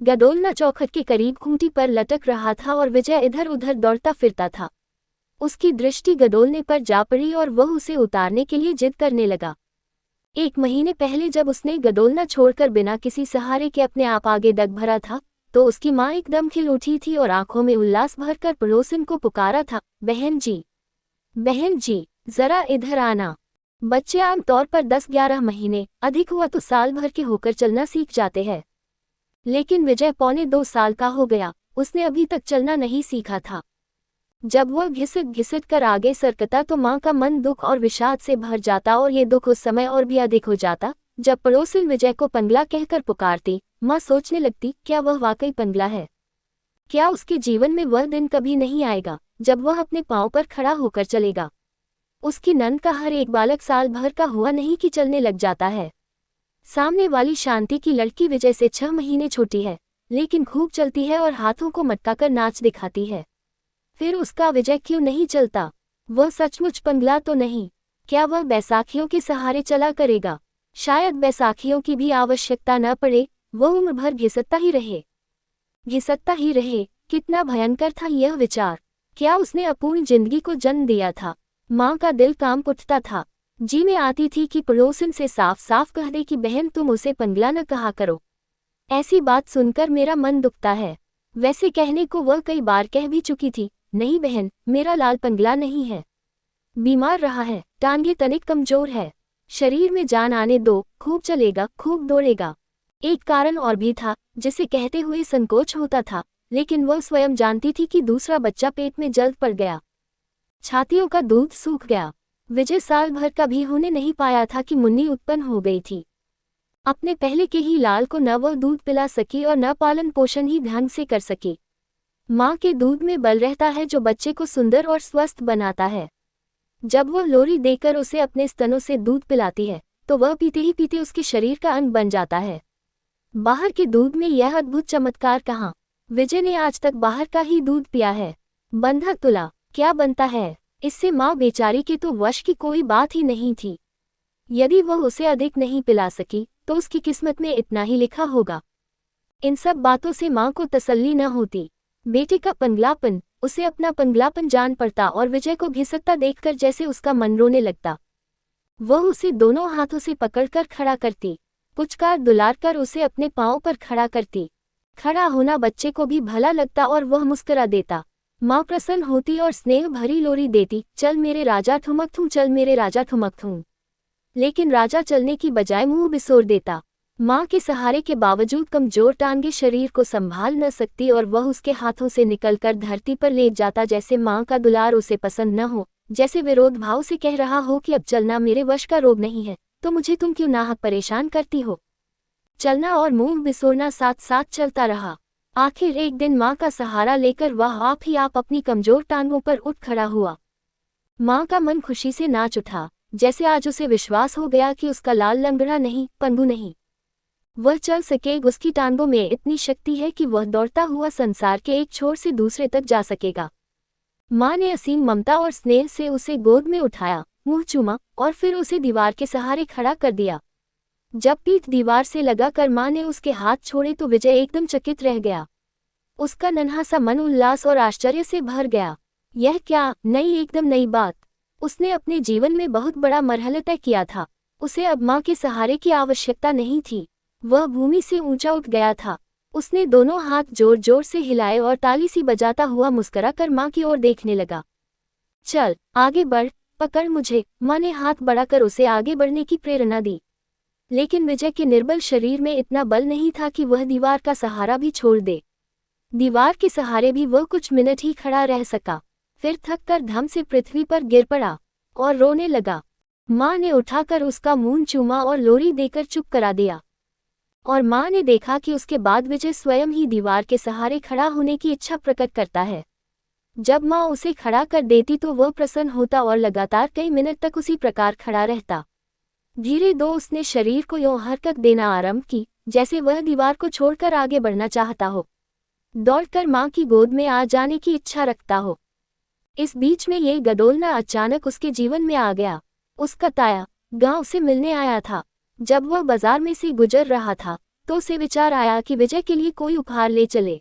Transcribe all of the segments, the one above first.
गडोलना चौखट के करीब खूंटी पर लटक रहा था और विजय इधर उधर दौड़ता फिरता था। उसकी दृष्टि गडोलने पर जा पड़ी और वह उसे उतारने के लिए जिद करने लगा। 1 महीने पहले जब उसने गडोलना छोड़कर बिना किसी सहारे के अपने आप आगे डग भरा था, तो उसकी माँ एकदम खिल उठी थी और आंखों में उल्लास भरकर पड़ोसन को पुकारा था, बहन जी, जरा इधर आना। बच्चे आमतौर पर 10-11 महीने, अधिक हुआ तो साल भर के होकर चलना सीख जाते हैं। लेकिन विजय पौने 2 साल का हो गया, उसने अभी तक चलना नहीं सीखा था। जब वह घिसट घिसट कर आगे सरकता तो माँ का मन दुख और विषाद से भर जाता और ये दुख उस समय और भी अधिक हो जाता जब पड़ोसिन विजय को पंगला कहकर पुकारती। माँ सोचने लगती, क्या वह वाकई पंगला है? क्या उसके जीवन में वह दिन कभी नहीं आएगा जब वह अपने पांव पर खड़ा होकर चलेगा? उसकी नंद का हर एक बालक साल भर का हुआ नहीं कि चलने लग जाता है। सामने वाली शांति की लड़की विजय से 6 महीने छोटी है, लेकिन खूब चलती है और हाथों को मटकाकर नाच दिखाती है। फिर उसका विजय क्यों नहीं चलता? वह सचमुच पंगला तो नहीं? क्या वह बैसाखियों के सहारे चला करेगा? शायद बैसाखियों की भी आवश्यकता न पड़े, वह उम्र भर घिसटता ही रहे। कितना भयंकर था यह विचार। क्या उसने अपूर्ण जिंदगी को जन्म दिया था? माँ का दिल कांप उठता था। जी में आती थी कि पड़ोसन से साफ साफ कह दे कि बहन तुम उसे पंगला न कहा करो। ऐसी बात सुनकर मेरा मन दुखता है। वैसे कहने को वह कई बार कह भी चुकी थी, नहीं बहन, मेरा लाल पंगला नहीं है, बीमार रहा है, टांगे तनिक कमजोर है, शरीर में जान आने दो, खूब चलेगा, खूब दौड़ेगा। एक कारण और भी था जिसे कहते हुए संकोच होता था, लेकिन वह स्वयं जानती थी कि दूसरा बच्चा पेट में जल्द पड़ गया, छातियों का दूध सूख गया। विजय साल भर का भी होने नहीं पाया था कि मुन्नी उत्पन्न हो गई थी। अपने पहले के ही लाल को न वह दूध पिला सकी और न पालन पोषण ही ढंग से कर सकी। माँ के दूध में बल रहता है जो बच्चे को सुंदर और स्वस्थ बनाता है। जब वह लोरी देकर उसे अपने स्तनों से दूध पिलाती है तो वह पीते ही पीते उसके शरीर का अंग बन जाता है। बाहर के दूध में यह अद्भुत चमत्कार कहाँ? विजय ने आज तक बाहर का ही दूध पिया है। बंधक तुला क्या बनता है? इससे माँ बेचारी के तो वश की कोई बात ही नहीं थी। यदि वह उसे अधिक नहीं पिला सकी तो उसकी किस्मत में इतना ही लिखा होगा। इन सब बातों से माँ को तसल्ली न होती। बेटे का पंगलापन, उसे अपना पंगलापन जान पड़ता और विजय को घिसटता देखकर जैसे उसका मन रोने लगता। वह उसे दोनों हाथों से पकड़कर खड़ा करती, पुचकार दुलार कर उसे अपने पांव पर खड़ा करती। खड़ा होना बच्चे को भी भला लगता और वह मुस्कुरा देता। माँ प्रसन्न होती और स्नेह भरी लोरी देती, चल मेरे राजा ठुमक थूं, चल मेरे राजा ठुमक थूं। लेकिन राजा चलने की बजाय मुंह बिसोर देता। माँ के सहारे के बावजूद कमजोर टांगे शरीर को संभाल न सकती और वह उसके हाथों से निकलकर धरती पर लेट जाता। जैसे माँ का दुलार उसे पसंद न हो, जैसे विरोध भाव से कह रहा हो कि अब चलना मेरे वश का रोग नहीं है, तो मुझे तुम क्यों नाहक परेशान करती हो। चलना और मुंह बिसोरना साथ साथ चलता रहा। आखिर एक दिन माँ का सहारा लेकर वह आप ही आप अपनी कमजोर टांगों पर उठ खड़ा हुआ। माँ का मन खुशी से नाच उठा, जैसे आज उसे विश्वास हो गया कि उसका लाल लंगड़ा नहीं, पंगु नहीं, वह चल सकेगा। उसकी टांगों में इतनी शक्ति है कि वह दौड़ता हुआ संसार के एक छोर से दूसरे तक जा सकेगा। माँ ने असीम ममता और स्नेह से उसे गोद में उठाया, मुंह चूमा और फिर उसे दीवार के सहारे खड़ा कर दिया। जब पीठ दीवार से लगाकर माँ ने उसके हाथ छोड़े तो विजय एकदम चकित रह गया। उसका नन्हा सा मन उल्लास और आश्चर्य से भर गया। यह क्या नई, एकदम नई बात। उसने अपने जीवन में बहुत बड़ा मरहला तय किया था। उसे अब माँ के सहारे की आवश्यकता नहीं थी। वह भूमि से ऊंचा उठ गया था। उसने दोनों हाथ जोर जोर से हिलाए और ताली सी बजाता हुआ मुस्कुरा कर माँ की ओर देखने लगा। चल आगे बढ़, पकड़ मुझे। माँ ने हाथ बढ़ाकर उसे आगे बढ़ने की प्रेरणा दी, लेकिन विजय के निर्बल शरीर में इतना बल नहीं था कि वह दीवार का सहारा भी छोड़ दे। दीवार के सहारे भी वह कुछ मिनट ही खड़ा रह सका, फिर थक कर धम से पृथ्वी पर गिर पड़ा और रोने लगा। माँ ने उठाकर उसका मुंह चूमा और लोरी देकर चुप करा दिया। और माँ ने देखा कि उसके बाद विजय स्वयं ही दीवार के सहारे खड़ा होने की इच्छा प्रकट करता है। जब माँ उसे खड़ा कर देती तो वह प्रसन्न होता और लगातार कई मिनट तक उसी प्रकार खड़ा रहता। धीरे दो उसने शरीर को यूं हरकत देना आरंभ की जैसे वह दीवार को छोड़कर आगे बढ़ना चाहता हो, दौड़कर माँ की गोद में आ जाने की इच्छा रखता हो। इस बीच में ये गडोलना अचानक उसके जीवन में आ गया। उसका ताया गांव से मिलने आया था। जब वह बाजार में से गुजर रहा था तो उसे विचार आया कि विजय के लिए कोई उपहार ले चले।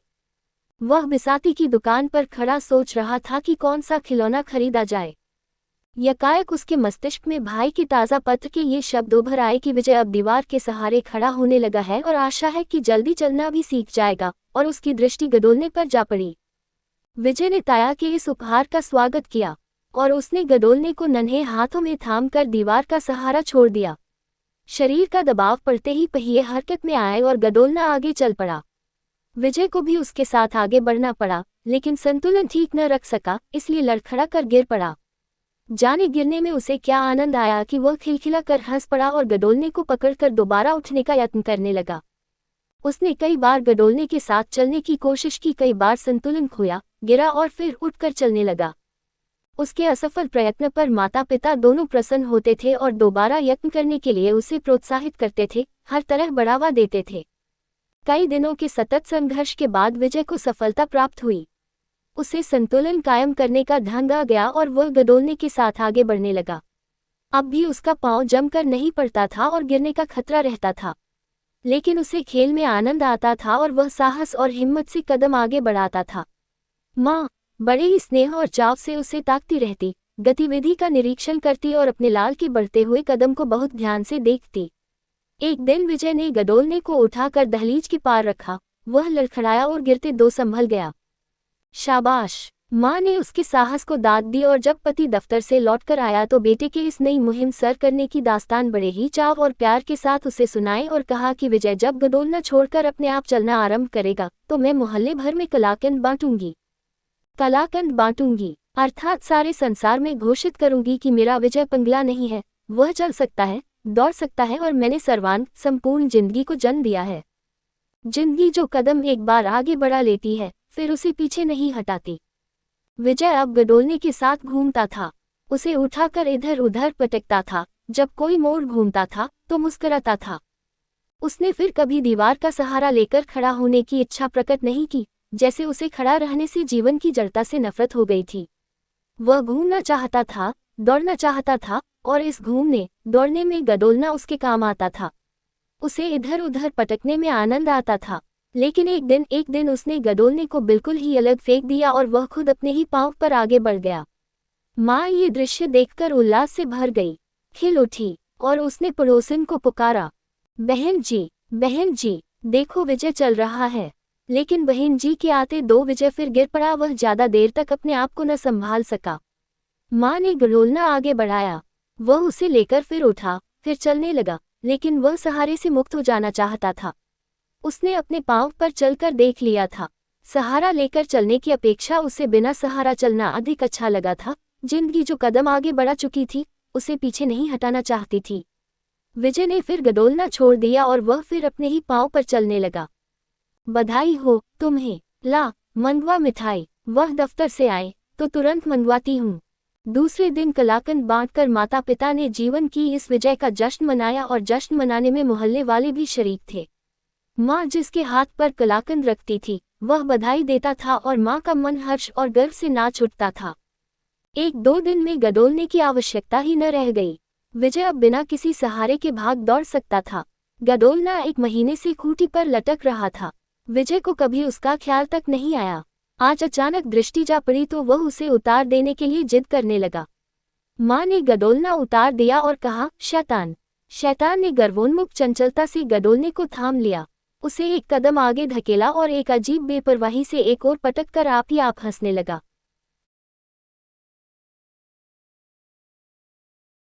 वह बिसाती की दुकान पर खड़ा सोच रहा था कि कौन सा खिलौना खरीदा जाए। यकायक उसके मस्तिष्क में भाई की ताज़ा पत्र के ये शब्द उभर आए कि विजय अब दीवार के सहारे खड़ा होने लगा है और आशा है कि जल्दी चलना भी सीख जाएगा, और उसकी दृष्टि गदोलने पर जा पड़ी। विजय ने ताया के इस उपहार का स्वागत किया और उसने गदोलने को नन्हे हाथों में थामकर दीवार का सहारा छोड़ दिया। शरीर का दबाव पड़ते ही पहिए हरकत में आए और गदोलना आगे चल पड़ा। विजय को भी उसके साथ आगे बढ़ना पड़ा, लेकिन संतुलन ठीक न रख सका, इसलिए लड़खड़ा कर गिर पड़ा। जाने गिरने में उसे क्या आनंद आया कि वह खिलखिला कर हंस पड़ा और गदोलने को पकड़कर दोबारा उठने का यत्न करने लगा। उसने कई बार गदोलने के साथ चलने की कोशिश की, कई बार संतुलन खोया, गिरा और फिर उठकर चलने लगा। उसके असफल प्रयत्न पर माता पिता दोनों प्रसन्न होते थे और दोबारा यत्न करने के लिए उसे प्रोत्साहित करते थे, हर तरह बढ़ावा देते थे। कई दिनों के सतत संघर्ष के बाद विजय को सफलता प्राप्त हुई। उसे संतुलन कायम करने का ढंग आ गया और वह गदोलने के साथ आगे बढ़ने लगा। अब भी उसका पांव जमकर नहीं पड़ता था और गिरने का खतरा रहता था, लेकिन उसे खेल में आनंद आता था और वह साहस और हिम्मत से कदम आगे बढ़ाता था। माँ बड़े ही स्नेह और चाव से उसे ताकती रहती, गतिविधि का निरीक्षण करती और अपने लाल के बढ़ते हुए कदम को बहुत ध्यान से देखती। एक दिन विजय ने गदोलने को उठाकर दहलीज के पार रखा। वह लड़खड़ाया और गिरते दो संभल गया। शाबाश! माँ ने उसके साहस को दाद दी और जब पति दफ्तर से लौटकर आया तो बेटे के इस नई मुहिम सर करने की दास्तान बड़े ही चाव और प्यार के साथ उसे सुनाई और कहा कि विजय जब गदोलना छोड़कर अपने आप चलना आरंभ करेगा तो मैं मोहल्ले भर में कलाकंद बांटूंगी। कलाकंद बांटूंगी अर्थात सारे संसार में घोषित करूंगी कि मेरा विजय पंगला नहीं है, वह चल सकता है, दौड़ सकता है और मैंने सर्वांग संपूर्ण जिंदगी को जन्म दिया है। जिंदगी जो कदम एक बार आगे बढ़ा लेती है फिर उसे पीछे नहीं हटाती। विजय अब गदोलने के साथ घूमता था, उसे उठाकर इधर उधर पटकता था, जब कोई मोड़ घूमता था तो मुस्कुराता था। उसने फिर कभी दीवार का सहारा लेकर खड़ा होने की इच्छा प्रकट नहीं की, जैसे उसे खड़ा रहने से जीवन की जड़ता से नफरत हो गई थी। वह घूमना चाहता था, दौड़ना चाहता था, और इस घूमने दौड़ने में गदोलना उसके काम आता था। उसे इधर उधर पटकने में आनंद आता था, लेकिन एक दिन उसने गदोलने को बिल्कुल ही अलग फेंक दिया और वह खुद अपने ही पांव पर आगे बढ़ गया। माँ ये दृश्य देखकर उल्लास से भर गई, खिल उठी और उसने पड़ोसन को पुकारा, बहन जी, देखो विजय चल रहा है। लेकिन बहन जी के आते दो विजय फिर गिर पड़ा। वह ज्यादा देर तक अपने आप को न संभाल सका। माँ ने गदोलना आगे बढ़ाया, वह उसे लेकर फिर उठा, फिर चलने लगा, लेकिन वह सहारे से मुक्त हो जाना चाहता था। उसने अपने पांव पर चलकर देख लिया था। सहारा लेकर चलने की अपेक्षा उसे बिना सहारा चलना अधिक अच्छा लगा था। जिंदगी जो कदम आगे बढ़ा चुकी थी उसे पीछे नहीं हटाना चाहती थी। विजय ने फिर गदोलना छोड़ दिया और वह फिर अपने ही पांव पर चलने लगा। बधाई हो तुम्हें, ला मंगवा मिठाई। वह दफ्तर से आए तो तुरंत मंगवाती हूँ। दूसरे दिन कलाकंद बांटकर माता पिता ने जीवन की इस विजय का जश्न मनाया और जश्न मनाने में मोहल्ले वाले भी शरीक थे। माँ जिसके हाथ पर कलाकंद रखती थी वह बधाई देता था और माँ का मन हर्ष और गर्व से नाच उठता था। एक दो दिन में गदोलने की आवश्यकता ही न रह गई। विजय अब बिना किसी सहारे के भाग दौड़ सकता था। गदोलना 1 महीने से खूंटी पर लटक रहा था। विजय को कभी उसका ख्याल तक नहीं आया। आज अचानक दृष्टि जा पड़ी तो वह उसे उतार देने के लिए जिद करने लगा। माँ ने गदोलना उतार दिया और कहा, शैतान। शैतान ने गर्वोन्मुख चंचलता से गदोलने को थाम लिया, उसे एक कदम आगे धकेला और एक अजीब बेपरवाही से एक और पटक कर आप ही आप हंसने लगा।